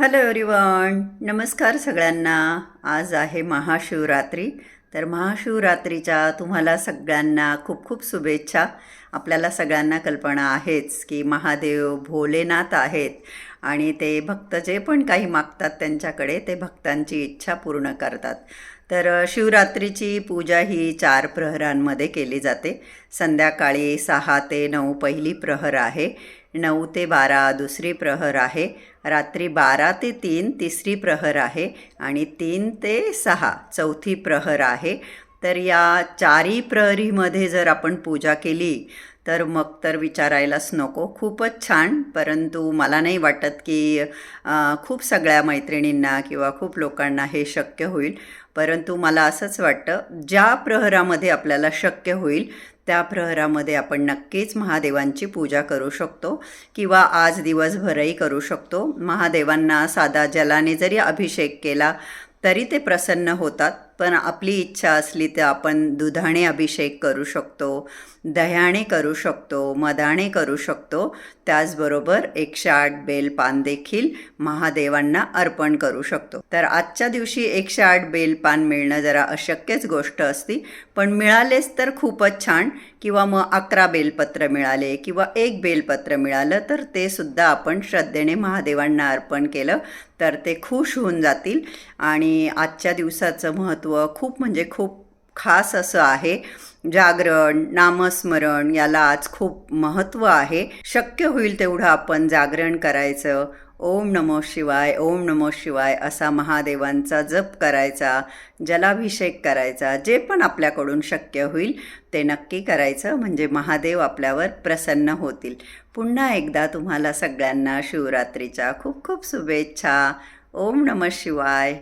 Hello everyone, नमस्कार सगळ्यांना. आज आहे महाशिवरात्री. तर महाशिवरात्रीच्या तुम्हाला सगळ्यांना खूप खूप शुभेच्छा. आपल्याला सगळ्यांना कल्पना आहेच की महादेव भोलेनाथ आहेत आणि ते भक्त जे पण काही मागतात त्यांच्याकडे ते भक्तांची इच्छा पूर्ण करतात. तर शिवरात्रीची पूजा ही 4 प्रहरांमध्ये केली जाते. संध्याकाळी 6 ते 9 पहिली प्रहर आहे, 9 ते 12 दुसरी प्रहर आहे, रात्री 12 ते 3 तिसरी प्रहर आहे आणि 3 ते 6 चौथी प्रहर आहे. तर या चारही प्रहरीमध्ये जर आपण पूजा केली तर मग तर विचारायलाच नको, खूपच छान. परंतु मला नाही वाटत की खूप सगळ्या मैत्रिणींना किंवा खूप लोकांना हे शक्य होईल. परंतु मला असंच वाटतं ज्या प्रहरामध्ये आपल्याला शक्य होईल त्या प्रहरामध्ये आपण नक्कीच महादेवांची पूजा करू शकतो किंवा आज दिवसभरही करू शकतो. महादेवांना साधा जलाने जरी अभिषेक केला तरी ते प्रसन्न होतात. पण आपली इच्छा असली तर आपण दुधाने अभिषेक करू शकतो, दह्याने करू शकतो, मधाने करू शकतो. त्याचबरोबर 108 बेलपान देखील महादेवांना अर्पण करू शकतो. तर आजच्या दिवशी 108 बेलपान मिळणं जरा अशक्यच गोष्ट असती, पण मिळालेच तर खूपच छान. किंवा मग 11 बेलपत्र मिळाले किंवा 1 बेलपत्र मिळालं तर ते सुद्धा आपण श्रद्धेने महादेवांना अर्पण केलं तर ते खुश होऊन जातील. आणि आजच्या दिवसाचं महत्त्व खूप म्हणजे खूप खास असं आहे. जागरण, नामस्मरण याला आज खूप महत्त्व आहे. शक्य होईल तेवढं आपण जागरण करायचं. ओम नमो शिवाय, ओम नमो शिवाय असा महादेवांचा जप करायचा, जलाभिषेक करायचा. जे पण आपल्याकडून शक्य होईल ते नक्की करायचं, म्हणजे महादेव आपल्यावर प्रसन्न होतील. पुन्हा एकदा तुम्हाला सगळ्यांना शिवरात्रीच्या खूप खूप शुभेच्छा. ओम नमः शिवाय.